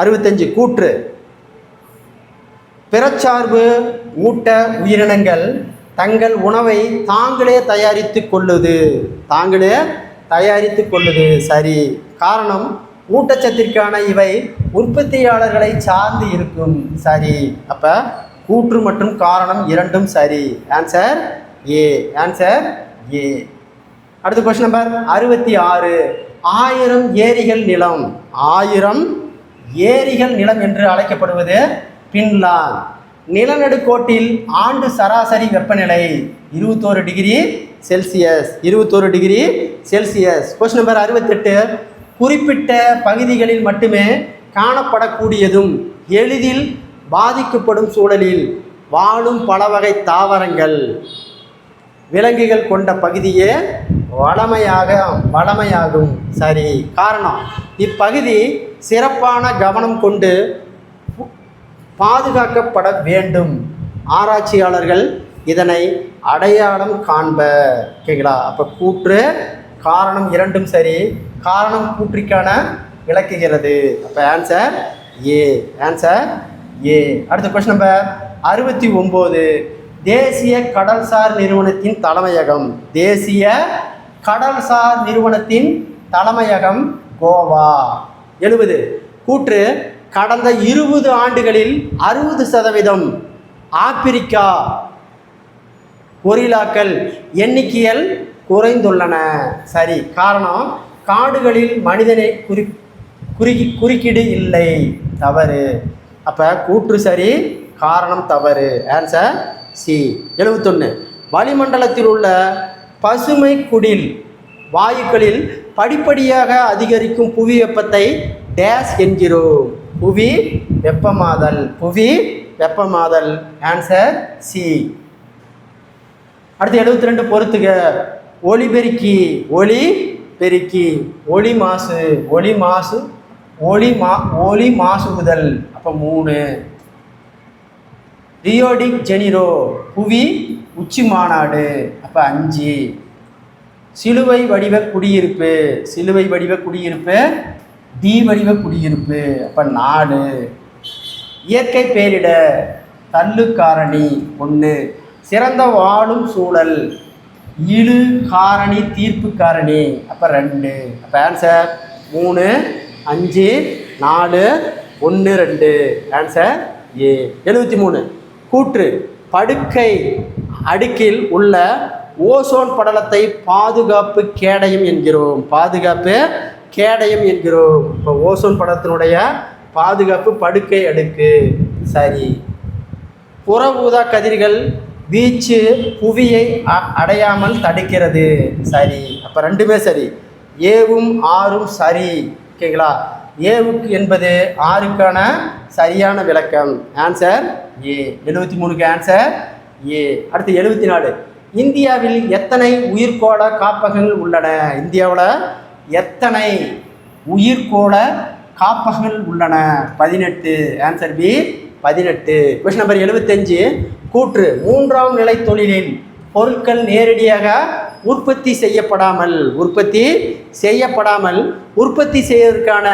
S1: 65. கூற்று. பிறச்சார்பு ஊட்ட உயிரினங்கள் தங்கள் உணவை தாங்களே தயாரித்து கொள்ளுது. சரி. காரணம், ஊட்டச்சத்திற்கான இவை உற்பத்தியாளர்களை சார்ந்து இருக்கும். சரி. அப்போ கூற்று மற்றும் காரணம் இரண்டும் சரி. Answer A. Answer A. அடுத்த கொஸ்டின் நம்பர் 66. 1000 ஏரிகள் நிலம். 1000 ஏரிகள் நிலம் என்று அழைக்கப்படுவது பின்லாந்து. நிலநடுக்கோட்டில் ஆண்டு சராசரி வெப்பநிலை 21 degree Celsius. 21 degree Celsius. Question number 68. குறிப்பிட்ட பகுதிகளில் மட்டுமே காணப்படக்கூடியதும் எளிதில் பாதிக்கப்படும் சூழலில் வாழும் பல வகை தாவரங்கள் விலங்குகள் கொண்ட பகுதியே வளமையாகும். சரி. காரணம், இப்பகுதி சிறப்பான கவனம் கொண்டு பாதுகாக்கப்பட வேண்டும். ஆராய்ச்சியாளர்கள் இதனை அடையாளம் காண்ப. ஓகேங்களா? அப்போ கூற்று காரணம் இரண்டும் சரி. காரணம் கூற்றிற்கான விளக்குகிறது. அப்போ ஆன்சர் ஏ. Answer A. அடுத்த கொஸ்டின் நம்பர் 69. தேசிய கடல்சார் நிறுவனத்தின் தலைமையகம். தேசிய கடல்சார் நிறுவனத்தின் தலைமையகம் கோவா. 70. கூற்று கடந்த 20 ஆண்டுகளில் 60% ஆப்பிரிக்கா கொரில்லாக்கள் எண்ணிக்கையில் குறைந்துள்ளன. சரி. காரணம், காடுகளில் மனிதனை குறுக்கீடு இல்லை. தவறு. அப்போ கூற்று சரி, காரணம் தவறு. Answer C. 71. வளிமண்டலத்தில் உள்ள பசுமை குடில் வாயுக்களில் படிப்படியாக அதிகரிக்கும் புவி வெப்பத்தை டேஸ் என்கிறோம். புவி வெப்பமாதல். புவி வெப்பமாதல். Answer C. அடுத்து 72. பொறுத்துக. ஒளிபெருக்கி. ஒளி பெருக்கி. ஒளி மாசு. ஒளி மாசுகுதல். அப்போ 3. ரியோடிக் ஜெனிரோ புவி உச்சி மாநாடு. அப்போ 5. சிலுவை வடிவ குடியிருப்பு. சிலுவை வடிவ குடியிருப்பு டி வடிவ குடியிருப்பு. அப்போ 4. இயற்கை பேரிடர் தள்ளு காரணி 1. சிறந்த வாழும் சூழல் இழு காரணி தீர்ப்பு காரணி. அப்போ 2. அப்போ ஆன்சர் 3, 5, 4, 1, 2. Answer A. 73. கூற்று படுக்கை அடுக்கில் உள்ள ஓசோன் படலத்தை பாதுகாப்பு கேடயம் என்கிறோம். பாதுகாப்பு கேடயம் என்கிறோம். இப்போ ஓசோன் படலத்தினுடைய பாதுகாப்பு படுக்கை அடுக்கு. சரி. புற ஊதா கதிர்கள் வீச்சு புவியை அடையாமல் தடுக்கிறது. சரி. அப்போ 2மே சரி. ஏவும் ஆறும் சரி. ஓகேங்களா? ஏவுக்கு என்பது ஆறுக்கான சரியான விளக்கம். Answer A. 73க்கு ஆன்சர் ஏ. அடுத்து 74. இந்தியாவில் எத்தனை உயிர்கோள காப்பகங்கள் உள்ளன? இந்தியாவில் எத்தனை உயிர்கோள காப்பகங்கள் உள்ளன? 18. Answer B. 18. Question number 75. கூற்று 3ஆம் நிலை தொழிலில் பொருட்கள் நேரடியாக உற்பத்தி செய்யப்படாமல் உற்பத்தி செய்வதற்கான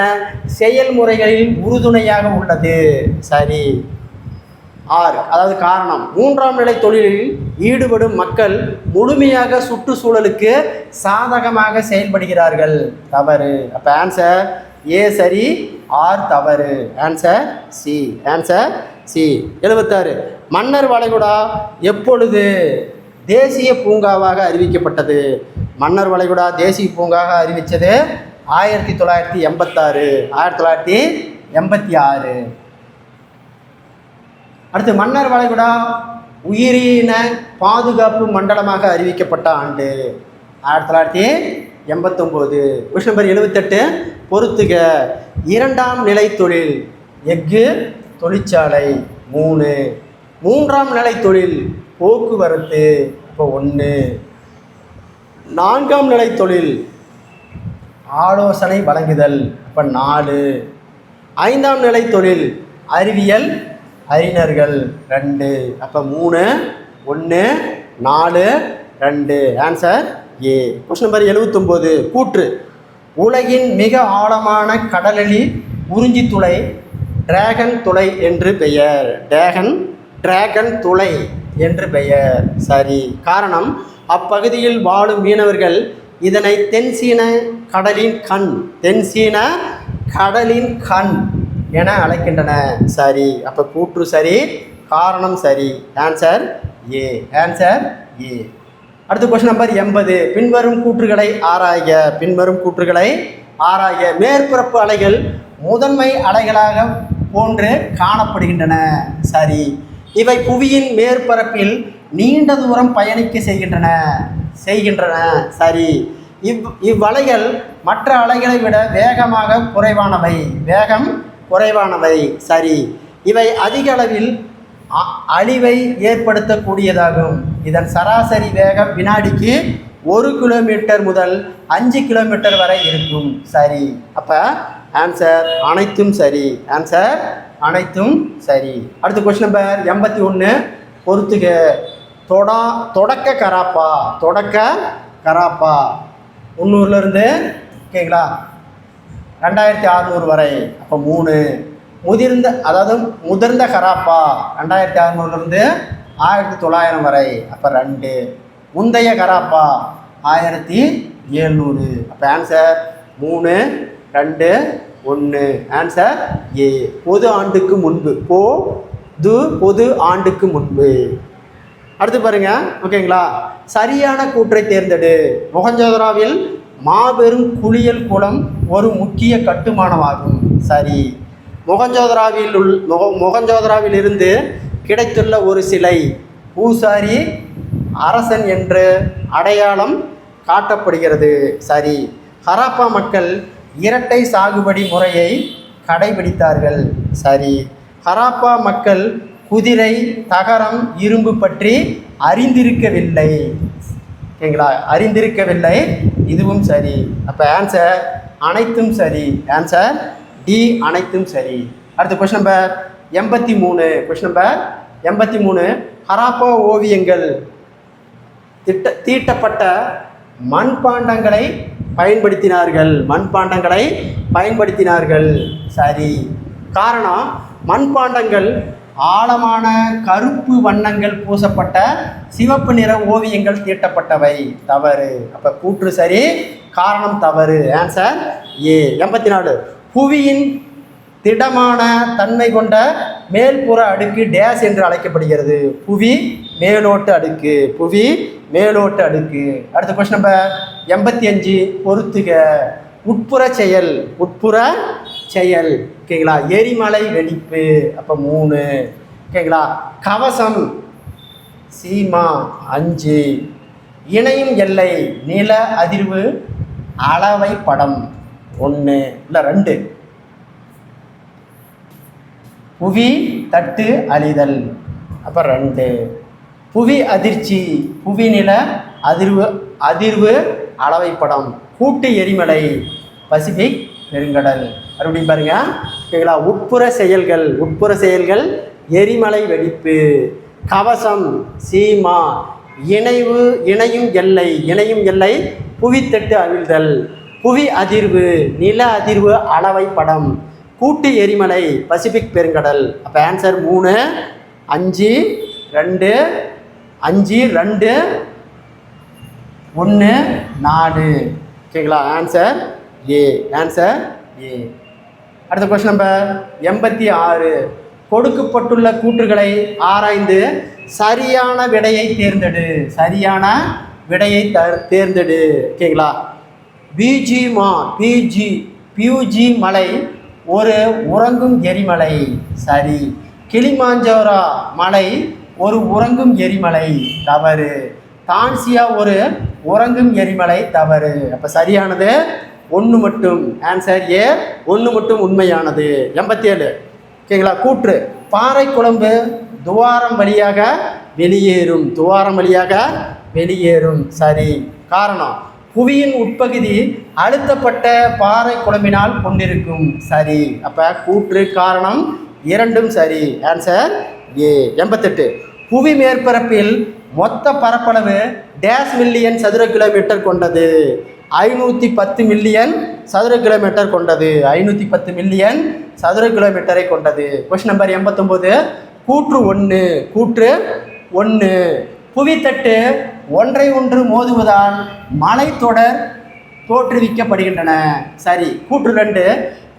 S1: செயல்முறைகளில் உறுதுணையாக உள்ளது. சரி. 6. அதாவது காரணம், 3ஆம் நிலை தொழிலில் ஈடுபடும் மக்கள் முழுமையாக சுற்றுச்சூழலுக்கு சாதகமாக செயல்படுகிறார்கள். தவறு. அப்போ ஆன்சர் ஏ சரி, ஆர் தவறு. Answer C. Answer C. 76. மன்னர் வளைகுடா எப்பொழுது தேசிய பூங்காவாக அறிவிக்கப்பட்டது? மன்னர் வளைகுடா தேசிய பூங்காக அறிவித்தது 1986. 1986. அடுத்து மன்னர் வளைகுடா உயிரின பாதுகாப்பு மண்டலமாக அறிவிக்கப்பட்ட ஆண்டு 1989. Question number 78. பொறுத்துக. 2ஆம் நிலை தொழில் எஃகு தொழிற்சாலை 3. 3ஆம் நிலை தொழில் போக்குவரத்து. இப்போ 1. 4ஆம் நிலை தொழில் ஆலோசனை வழங்குதல். இப்போ 4. 5ஆம் நிலை தொழில் அறிவியல் அறிஞர்கள் 2. அப்போ 3, 1, 4, 2. Answer A. Question number 79. கூற்று உலகின் மிக ஆழமான கடலி உறிஞ்சி துளை டிராகன் துளை என்று பெயர். டிராகன் துளை என்று பெயர். சரி. காரணம், அப்பகுதியில் வாழும் மீனவர்கள் இதனை தென்சீன கடலின் கண் என அழைக்கின்றன. சரி. அப்போ கூற்று சரி, காரணம் சரி. Answer A. Answer A. அடுத்த கொஸ்டின் நம்பர் 80. பின்வரும் கூற்றுகளை ஆராய்க. மேற்பரப்பு அலைகள் முதன்மை அலைகளாக போன்று காணப்படுகின்றன. சரி. இவை புவியின் மேற்பரப்பில் நீண்ட தூரம் பயணிக்க செய்கின்றன. சரி. இவ்வலைகள் மற்ற அலைகளை விட வேகம் குறைவானவை. சரி. இவை அதிக அளவில் அழிவை ஏற்படுத்தக்கூடியதாகும். இதன் சராசரி வேகம் வினாடிக்கு 1 கிலோமீட்டர் முதல் 5 கிலோமீட்டர் வரை இருக்கும். சரி. அப்போ ஆன்சர் அனைத்தும் சரி. அடுத்த கொஸ்டின் நம்பர் 81 பொறுத்துக. தொடக்க கராப்பா 300லேருந்து ஓகேங்களா 2600 வரை. அப்போ 3. முதிர்ந்த கராப்பா 2600லேருந்து 1900 வரை. அப்போ 2. முந்தைய கராப்பா 1700. அப்போ ஆன்சர் 3, 2, 1. Answer A. பொது ஆண்டுக்கு முன்பு. அடுத்து பாருங்க. ஓகேங்களா. சரியான கூற்றை தேர்ந்தெடு. மொஹஞ்சதாரோவில் மாபெரும் குளியல் குளம் ஒரு முக்கிய கட்டுமானமாகும். சரி. மொஹஞ்சதாரோவில் இருந்து கிடைத்துள்ள ஒரு சிலை பூசாரி அரசன் என்று அடையாளம் காட்டப்படுகிறது. சரி. ஹராப்பா மக்கள் இரட்டை சாகுபடி முறையை கடைபிடித்தார்கள். சரி. ஹராப்பா மக்கள் குதிரை, தகரம், இரும்பு பற்றி அறிந்திருக்கவில்லை. ஓகேங்களா, அறிந்திருக்கவில்லை. இதுவும் சரி. அப்போ ஆன்சர் அனைத்தும் சரி. ஆன்சர் டி, அனைத்தும் சரி. அடுத்த கொஸ்டின் நம்பர் 83. ஹராப்பா ஓவியங்கள் தீட்டப்பட்ட மண்பாண்டங்களை பயன்படுத்தினார்கள். சரி. காரணம், மண்பாண்டங்கள் ஆழமான கருப்பு வண்ணங்கள் பூசப்பட்ட சிவப்பு நிற ஓவியங்கள் தீட்டப்பட்டவை. தவறு. அப்போ கூற்று சரி, காரணம் தவறு. Answer A. 84. புவியின் திடமான தன்மை கொண்ட மேல்புற அடுக்கு டேஸ் என்று அழைக்கப்படுகிறது. புவி மேலோட்டு அடுக்கு. அடுத்த கொஸ்டின் நம்பர் 85 பொறுத்துக. உட்புற செயல் ஓகேங்களா. எரிமலை வெடிப்பு. அப்போ 3. ஓகேங்களா. கவசம் சீமா 5. இணையும் எல்லை நில அதிர்வு அளவை படம் 1 இல்லை 2. புவி தட்டு அழிதல். அப்போ 2. புவி அதிர்ச்சி புவி நில அதிர்வு அளவை படம். கூட்டு எரிமலை பசிபிக் பெருங்கடல். மறுபடியும் பாருங்க. ஓகேங்களா. உட்புற செயல்கள் எரிமலை வெடிப்பு. கவசம் சீமா. இணையும் எல்லை புவித்தட்டு அவிழ்தல். புவி அதிர்வு நில அதிர்வு அளவை படம். கூட்டு எரிமலை பசிபிக் பெருங்கடல். அப்போ ஆன்சர் 3, 5, 2, 1, 4. ஓகேங்களா. Answer A. அடுத்த கொஸ்டின் நம்பர் 86. கொடுக்கப்பட்டுள்ள கூற்றுகளை ஆராய்ந்து சரியான விடையை தேர்ந்தெடு. ஓகேங்களா. பியூஜி மலை ஒரு உறங்கும் எரிமலை. சரி. கிளிமாஞ்சோரோ மலை ஒரு உறங்கும் எரிமலை. தவறு. தான்சியா ஒரு உறங்கும் எரிமலை. தவறு. அப்போ சரியானது 1 மட்டும். Answer A. 1 மட்டும் உண்மையானது. 87. ஓகேங்களா. கூற்று, பாறை குழம்பு துவாரம் வழியாக வெளியேறும். சரி. காரணம், புவியின் உட்பகுதி அழுத்தப்பட்ட பாறை குழம்பினால் கொண்டிருக்கும். சரி. அப்போ கூற்று, காரணம் இரண்டும் சரி. Answer A. 88. புவி மேற்பரப்பில் மொத்த பரப்பளவு டேஷ் மில்லியன் சதுர கிலோமீட்டர் கொண்டது. 510 மில்லியன் சதுர கிலோமீட்டர் கொண்டது. 510 மில்லியன் சதுர கிலோமீட்டரை கொண்டது. Question number 89. கூற்று 1. புவித்தட்டு ஒன்றை ஒன்று மோதுவதால் மலைத்தொடர் தோற்றுவிக்கப்படுகின்றன. சரி. கூற்று 2.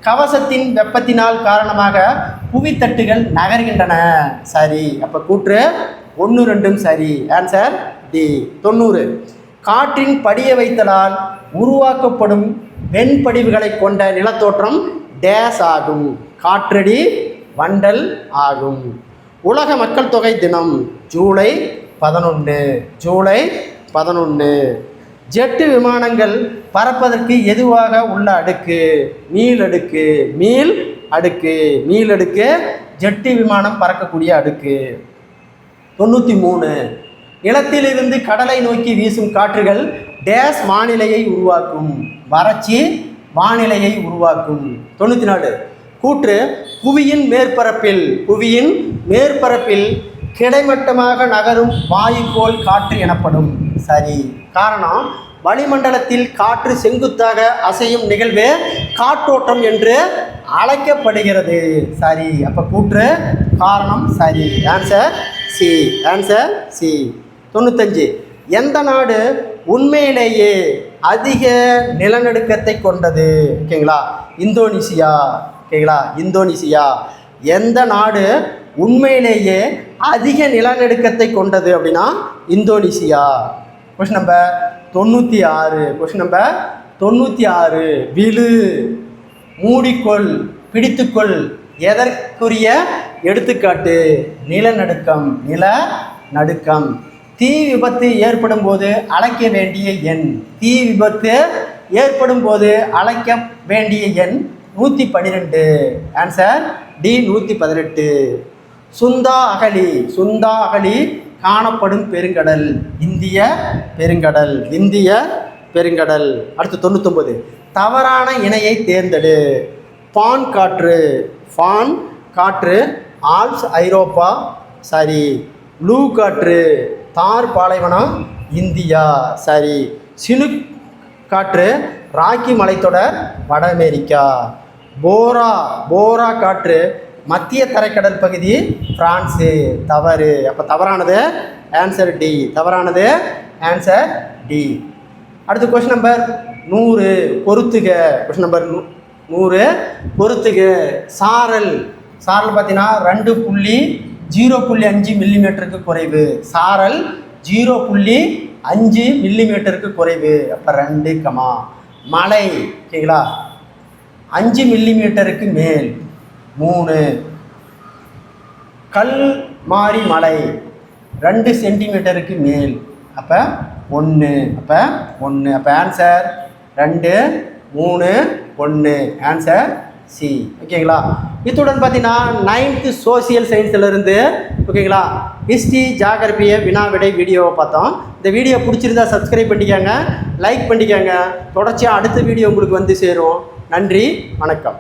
S1: கவசத்தின் வெப்பத்தினால் காரணமாக புவித்தட்டுகள் நகர்கின்றன. சரி. அப்போ கூற்று 1, 2 சரி. Answer D. 90. காற்றின் படிய வைத்தலால் உருவாக்கப்படும் வெண்படிவுகளை கொண்ட நிலத்தோற்றம் டேஸ் ஆகும். காற்றடி வண்டல் ஆகும். உலக மக்கள் தொகை தினம் ஜூலை 11. ஜூலை 11. ஜெட்டு விமானங்கள் பறப்பதற்கு எதுவாக உள்ள அடுக்கு? மீள் அடுக்கு. மீள் அடுக்கு. மீள் அடுக்கு ஜெட்டு விமானம் பறக்கக்கூடிய அடுக்கு. 93. நிலத்திலிருந்து கடலை நோக்கி வீசும் காற்றுகள் டேஸ் வானிலையை உருவாக்கும். வறட்சி வானிலையை உருவாக்கும். 94. கூற்று புவியின் மேற்பரப்பில் கிடைமட்டமாக நகரும் வாயுக்கோள் காற்று எனப்படும். சரி. காரணம், வளிமண்டலத்தில் காற்று செங்குத்தாக அசையும் நிகழ்வு காற்றோட்டம் என்று அழைக்கப்படுகிறது. சரி. அப்போ கூற்று காரணம் சரி. Answer C. Answer C. 95. எந்த நாடு உண்மையிலேயே அதிக நிலநடுக்கத்தை கொண்டது? ஓகேங்களா? இந்தோனேசியா. ஓகேங்களா? இந்தோனேசியா. எந்த நாடு உண்மையிலேயே அதிக நிலநடுக்கத்தை கொண்டது அப்படின்னா Indonesia. Question number 96. Question number 96. விழு, மூடிக்கொள், பிடித்துக்கொள் எதற்குரிய எடுத்துக்காட்டு? நிலநடுக்கம். நிலநடுக்கம். தீ விபத்து ஏற்படும் போது அழைக்க வேண்டிய எண். தீ விபத்து ஏற்படும் போது அழைக்க வேண்டிய எண் 112. Answer D. 118. சுந்தா அகழி காணப்படும் பெருங்கடல். இந்திய பெருங்கடல். இந்திய பெருங்கடல். அடுத்து 99. தவறான இணையை தேர்ந்தெடு. பான் காற்று ஆல்ப்ஸ் ஐரோப்பா. சரி. ப்ளூ காற்று தார் பாலைவனம் இந்தியா. சரி. சினுக் காற்று ராக்கி மலைத்தொடர் வட அமெரிக்கா. போரா காற்று மத்திய தரைக்கடல் பகுதி பிரான்ஸு. தவறு. அப்போ தவறானது ஆன்சர் டி. தவறானது ஆன்சர் டி. அடுத்து கொஸ்டின் நம்பர் 100. பொறுத்துக. Question number 100. பொறுத்துக. சாரல் பார்த்தீங்கன்னா 2.0.5 மில்லிமீட்டருக்கு குறைவு. சாரல் 0.5 மில்லிமீட்டருக்கு குறைவு. அப்போ 2, மழை. ஓகேங்களா? 5 மில்லிமீட்டருக்கு மேல். 3. கல்மாரி மலை 2 சென்டிமீட்டருக்கு மேல். அப்போ 1. அப்போ ஆன்சர் 2, 3, 1. Answer C. ஓகேங்களா? இத்துடன் பார்த்தீங்கன்னா 9th சோசியல் சயின்ஸிலிருந்து ஓகேங்களா ஹிஸ்ட்ரி ஜாகிரபிய வினா விடை வீடியோவை பார்த்தோம். இந்த வீடியோ பிடிச்சிருந்தா சப்ஸ்கிரைப் பண்ணிக்கோங்க, லைக் பண்ணிக்கோங்க. தொடர்ச்சியாக அடுத்த வீடியோ உங்களுக்கு வந்து சேரும். நன்றி, வணக்கம்.